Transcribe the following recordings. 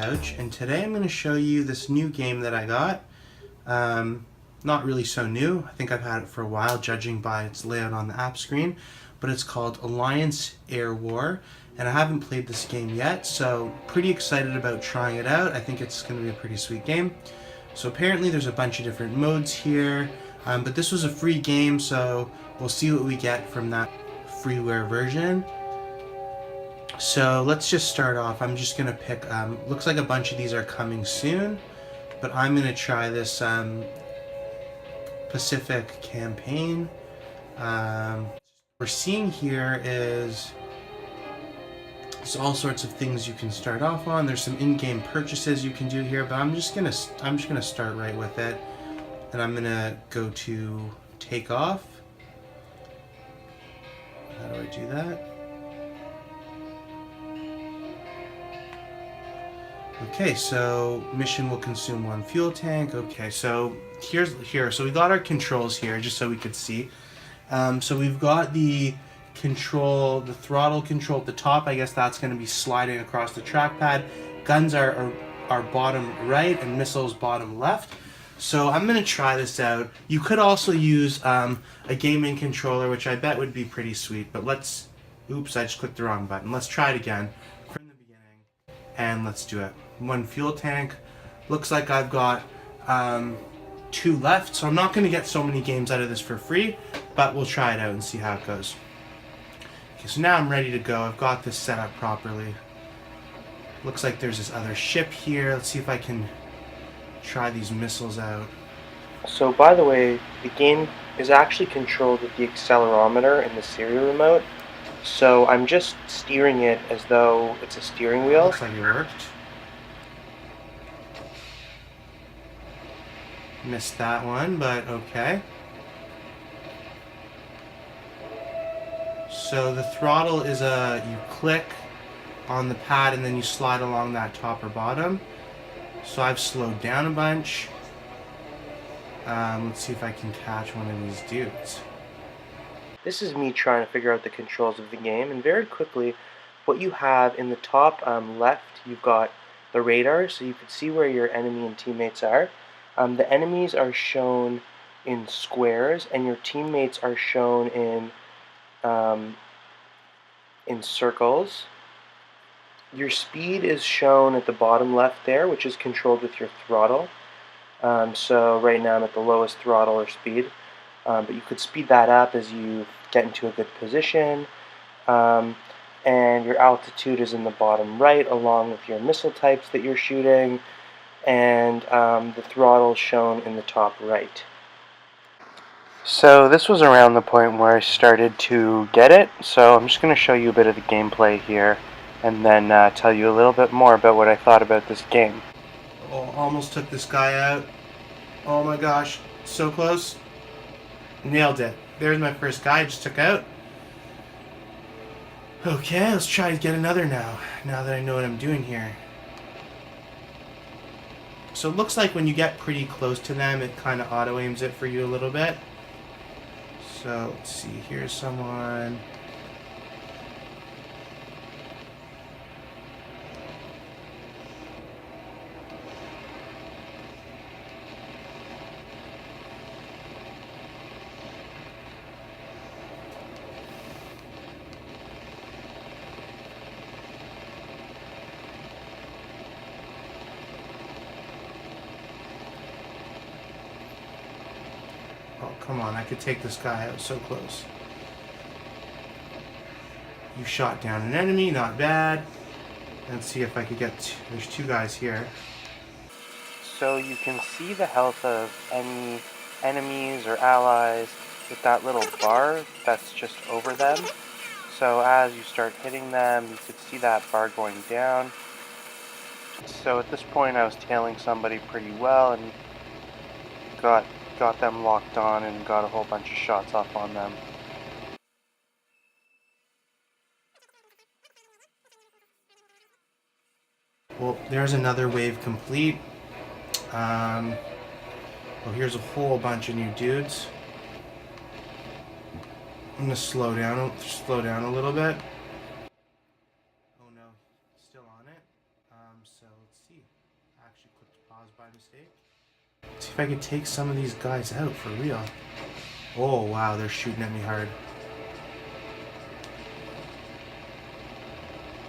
Couch, and today I'm going to show you this new game that I got. Not really so new. I think I've had it for a while, judging by its layout on the app screen, but it's called AllianceAirWar, and I haven't played this game yet, so pretty excited about trying it out. I think it's going to be a pretty sweet game. So apparently there's a bunch of different modes here, but this was a free game, so we'll see what we get from that freeware version. So let's just start off. I'm just going to pick, looks like a bunch of these are coming soon, but I'm going to try this Pacific campaign. We're seeing here is there's all sorts of things you can start off on. There's some in-game purchases you can do here, but I'm just gonna start right with it, and I'm gonna go to take off. How do I do that? Okay, so mission will consume 1 fuel tank. Okay, so so we got our controls here just so we could see. So we've got the throttle control at the top. I guess that's going to be sliding across the trackpad. Guns are bottom right and missiles bottom left. So I'm going to try this out. You could also use a gaming controller, which I bet would be pretty sweet. But oops, I just clicked the wrong button. Let's try it again from the beginning, and let's do it. 1 fuel tank. Looks like I've got 2 left, so I'm not going to get so many games out of this for free, but we'll try it out and see how it goes. Okay, so now I'm ready to go. I've got this set up properly. Looks like there's this other ship here. Let's see if I can try these missiles out. So by the way, the game is actually controlled with the accelerometer and the serial remote, so I'm just steering it as though it's a steering wheel. Looks like it worked. Missed that one, but okay. So the throttle is you click on the pad and then you slide along that top or bottom. So I've slowed down a bunch. Let's see if I can catch one of these dudes. This is me trying to figure out the controls of the game, and very quickly, what you have in the top left, you've got the radar, so you can see where your enemy and teammates are. The enemies are shown in squares, and your teammates are shown in circles. Your speed is shown at the bottom left there, which is controlled with your throttle. So right now I'm at the lowest throttle or speed, but you could speed that up as you get into a good position. And your altitude is in the bottom right, along with your missile types that you're shooting, and the throttle shown in the top right. So this was around the point where I started to get it, so I'm just going to show you a bit of the gameplay here, and then tell you a little bit more about what I thought about this game. Oh, almost took this guy out. Oh my gosh, so close. Nailed it. There's my first guy I just took out. Okay, let's try to get another now that I know what I'm doing here. So it looks like when you get pretty close to them, it kind of auto-aims it for you a little bit. So let's see, here's someone. Oh, come on, I could take this guy out so close. You shot down an enemy, not bad. Let's see if I could get... There's 2 guys here. So you can see the health of any enemies or allies with that little bar that's just over them. So as you start hitting them, you could see that bar going down. So at this point I was tailing somebody pretty well and got them locked on and got a whole bunch of shots off on them. Well, there's another wave complete. Well, here's a whole bunch of new dudes. I'm gonna slow down a little bit. Oh no, still on it. So let's see. if I could take some of these guys out for real. Oh wow, they're shooting at me hard.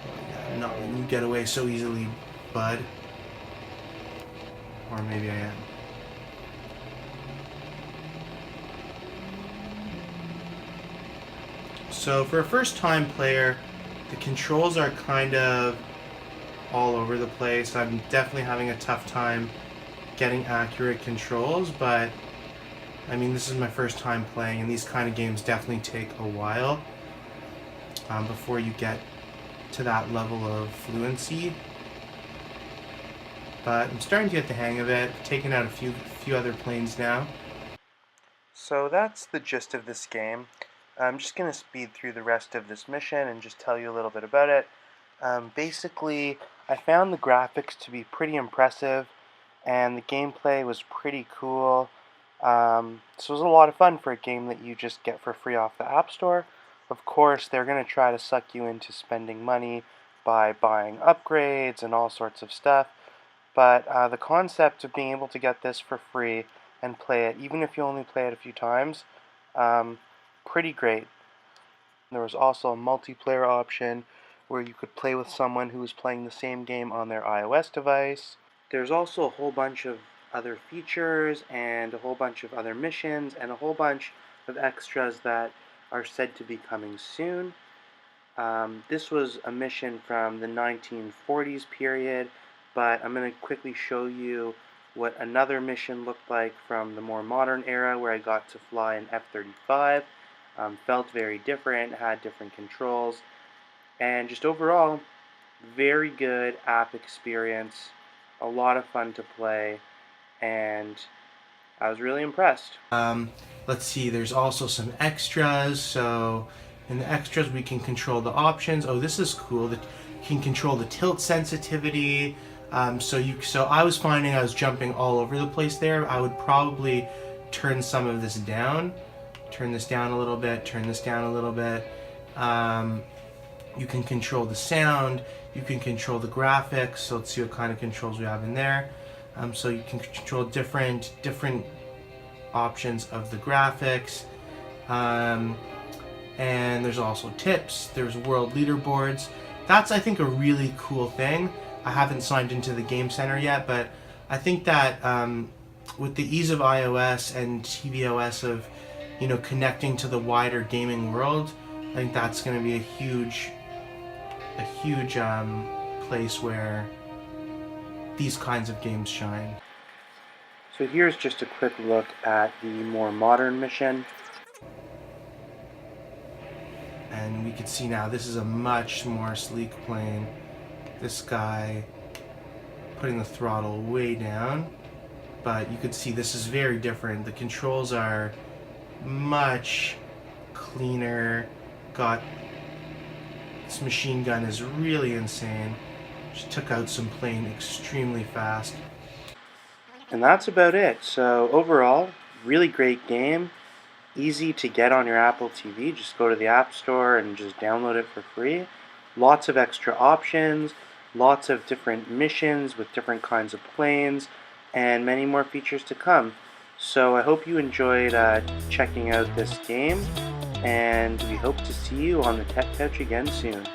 Oh yeah, I'm not letting you get away so easily, bud. Or maybe I am. So for a first-time player, the controls are kind of all over the place. I'm definitely having a tough time getting accurate controls, but I mean, this is my first time playing, and these kind of games definitely take a while before you get to that level of fluency. But I'm starting to get the hang of it, taking out a few other planes now. So that's the gist of this game. I'm just going to speed through the rest of this mission and just tell you a little bit about it. Basically, I found the graphics to be pretty impressive, and the gameplay was pretty cool. So it was a lot of fun for a game that you just get for free off the App Store. Of course, they're going to try to suck you into spending money by buying upgrades and all sorts of stuff. But the concept of being able to get this for free and play it, even if you only play it a few times, pretty great. There was also a multiplayer option where you could play with someone who was playing the same game on their iOS device. There's also a whole bunch of other features and a whole bunch of other missions and a whole bunch of extras that are said to be coming soon. This was a mission from the 1940s period, but I'm going to quickly show you what another mission looked like from the more modern era, where I got to fly an F-35. Felt very different, had different controls, and just overall, very good app experience, a lot of fun to play, and I was really impressed. Let's see, there's also some extras. So in the extras we can control the options. Oh, this is cool. That you can control the tilt sensitivity. So I was finding I was jumping all over the place there. I would probably turn some of this down. Turn this down a little bit, turn this down a little bit. You can control the sound, you can control the graphics. So let's see what kind of controls we have in there. So you can control different options of the graphics. And there's also tips, there's world leaderboards. That's, I think, a really cool thing. I haven't signed into the Game Center yet, but I think that with the ease of iOS and tvOS of, you know, connecting to the wider gaming world, I think that's going to be a huge place where these kinds of games shine. So here's just a quick look at the more modern mission. And we can see now this is a much more sleek plane. This guy putting the throttle way down, but you could see this is very different. The controls are much cleaner. This machine gun is really insane. Just took out some plane extremely fast. And that's about it. So overall, really great game. Easy to get on your Apple TV. Just go to the App Store and just download it for free. Lots of extra options, lots of different missions with different kinds of planes, and many more features to come. So I hope you enjoyed checking out this game, and we hope to see you on the Tech Couch again soon.